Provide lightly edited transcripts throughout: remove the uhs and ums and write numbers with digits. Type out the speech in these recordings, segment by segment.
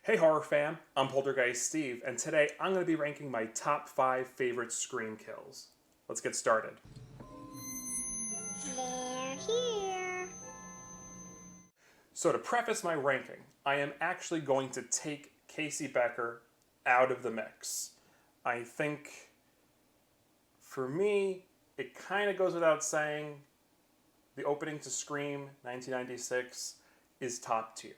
Hey horror fam, I'm Poltergeist Steve, and today I'm going to be ranking my top 5 favorite Scream kills. Let's get started. They're here. So to preface my ranking, I am actually going to take Casey Becker out of the mix. I think, for me, it kind of goes without saying, the opening to Scream 1996 is top tier.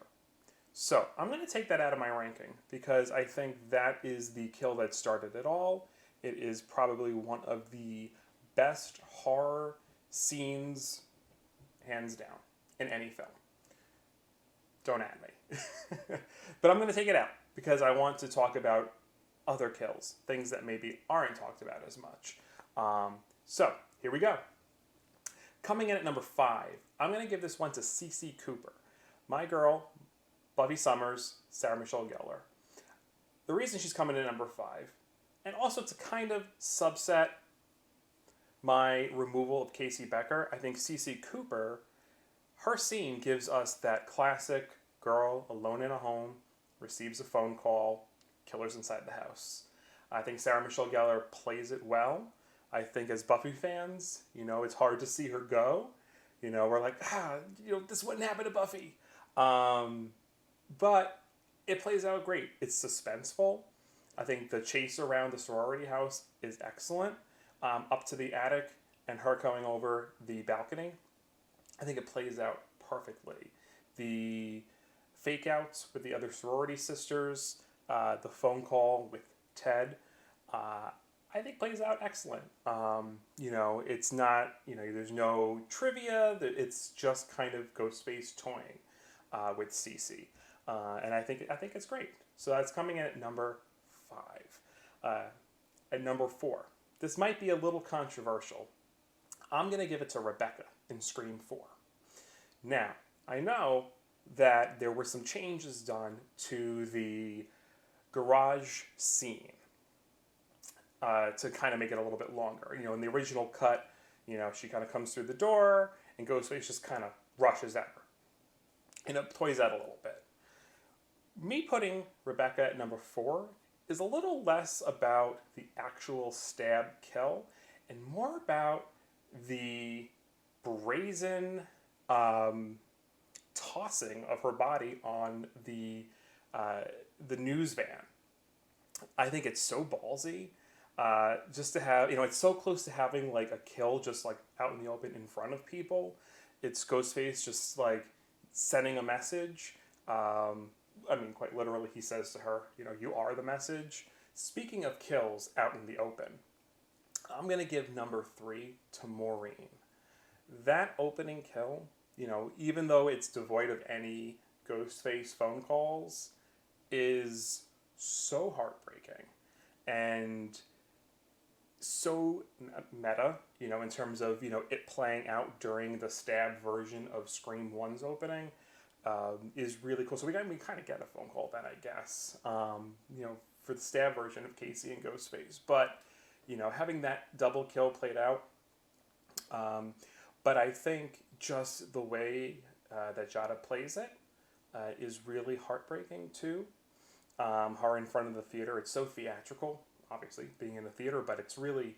So I'm going to take that out of my ranking because I think that is the kill that started it all. It is probably one of the best horror scenes, hands down, in any film. Don't at me. But I'm going to take it out because I want to talk about other kills, things that maybe aren't talked about as much. So here we go. Coming in at number 5, I'm going to give this one to CeCe Cooper. My girl, Buffy Summers, Sarah Michelle Gellar. The reason she's coming in at number 5, and also to kind of subset my removal of Casey Becker, I think CeCe Cooper, her scene gives us that classic girl alone in a home, receives a phone call, killer's inside the house. I think Sarah Michelle Gellar plays it well. I think as Buffy fans, it's hard to see her go. We're like, this wouldn't happen to Buffy. But it plays out great. It's suspenseful. I think the chase around the sorority house is excellent. Up to the attic and her going over the balcony, I think it plays out perfectly. The fake outs with the other sorority sisters, the phone call with Ted, I think plays out excellent. It's not, there's no trivia. It's just kind of Ghostface toying with CeCe. And I think it's great. So that's coming in at number 5. At number 4, this might be a little controversial. I'm going to give it to Rebecca in Scream 4. Now, I know that there were some changes done to the garage scene to kind of make it a little bit longer. In the original cut, she kind of comes through the door and Ghostface just kind of rushes at her. And it toys out a little bit. Me putting Rebecca at number 4 is a little less about the actual stab kill and more about the brazen tossing of her body on the news van. I think it's so ballsy. Just to have, it's so close to having like a kill just like out in the open in front of people. It's Ghostface just like sending a message. Quite literally, he says to her, you are the message. Speaking of kills out in the open, I'm going to give number 3 to Maureen. That opening kill, even though it's devoid of any Ghostface phone calls, is so heartbreaking and so meta, in terms of, it playing out during the stab version of Scream 1's opening. Is really cool. So we kind of get a phone call then, I guess, for the stab version of Casey and Ghostface. But, having that double kill played out. But I think just the way that Giada plays it is really heartbreaking too. Her in front of the theater, it's so theatrical, obviously, being in the theater, but it's really,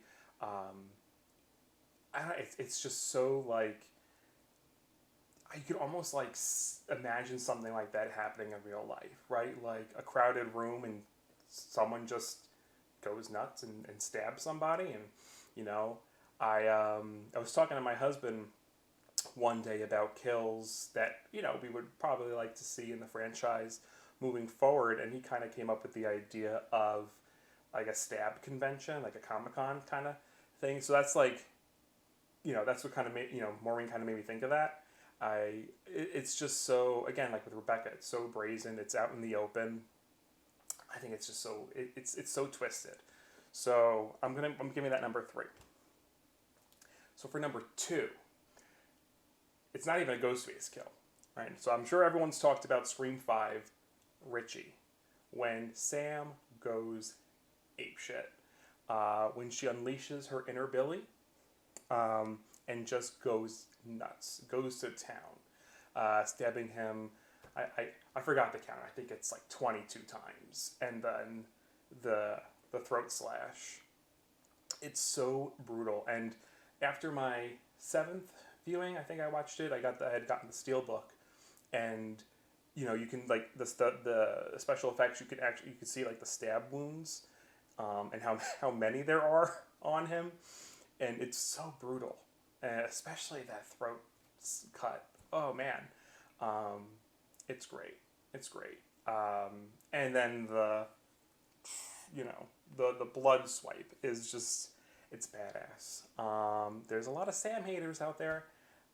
it's just so like, you could almost like imagine something like that happening in real life, right? Like a crowded room and someone just goes nuts and stabs somebody. And, I was talking to my husband one day about kills that, we would probably like to see in the franchise moving forward. And he kind of came up with the idea of like a stab convention, like a Comic-Con kind of thing. So that's like, that's what kind of made, Maureen kind of made me think of that. It's just so, again, like with Rebecca, it's so brazen, it's out in the open. I think it's just so, it's so twisted. So I'm giving that number 3. So for number 2, it's not even a Ghostface kill, right? So I'm sure everyone's talked about Scream 5, Richie, when Sam goes apeshit, when she unleashes her inner Billy, and just goes nuts, goes to town, stabbing him I forgot the count. I think it's like 22 times. And then the throat slash. It's so brutal. And after my 7th viewing, I think I watched it. I had gotten the Steelbook, and you can like the special effects. You could see like the stab wounds, and how many there are on him, and it's so brutal, and especially that throat cut. Oh man, it's great. It's great. And then the blood swipe is just, it's badass. There's a lot of Sam haters out there.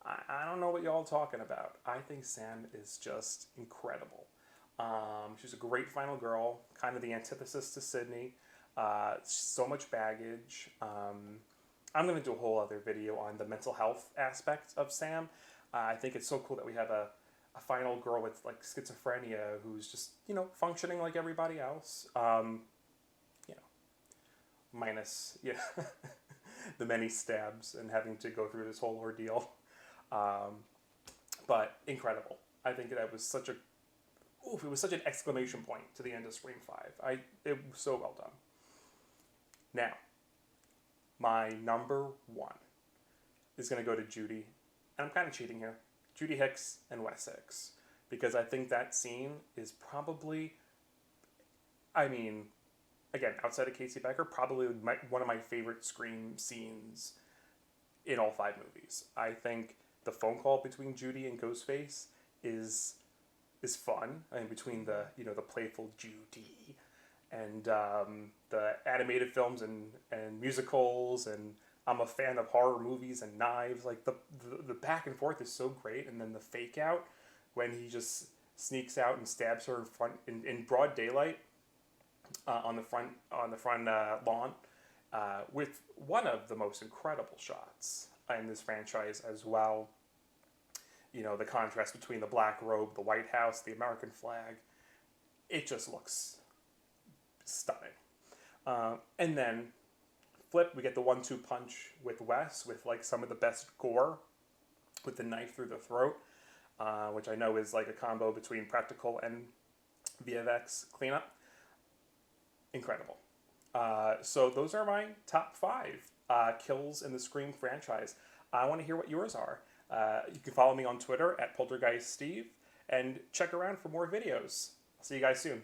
I don't know what y'all talking about. I think Sam is just incredible. She's a great final girl, kind of the antithesis to Sydney. So much baggage. I'm going to do a whole other video on the mental health aspect of Sam. I think it's so cool that we have a final girl with like schizophrenia who's just, functioning like everybody else. Minus the many stabs and having to go through this whole ordeal. But incredible. I think that was it was such an exclamation point to the end of Scream 5. It was so well done. Now, my number 1 is going to go to Judy, and I'm kind of cheating here. Judy Hicks and Wes Hicks, because I think that scene is probably, again, outside of Casey Becker, probably one of my favorite Scream scenes in all 5 movies. I think the phone call between Judy and Ghostface is fun. Between the the playful Judy and the animated films and musicals, and I'm a fan of horror movies and knives. Like the back and forth is so great, and then the fake out when he just sneaks out and stabs her in broad daylight. On the front lawn, with one of the most incredible shots in this franchise as well. The contrast between the black robe, the White House, the American flag. It just looks stunning. And then flip, we get the 1-2 punch with Wes, with like some of the best gore, with the knife through the throat, which I know is like a combo between practical and VFX cleanup. Incredible. So those are my top 5 kills in the Scream franchise. I want to hear what yours are. You can follow me on Twitter at PoltergeistSteve, and check around for more videos. I'll see you guys soon.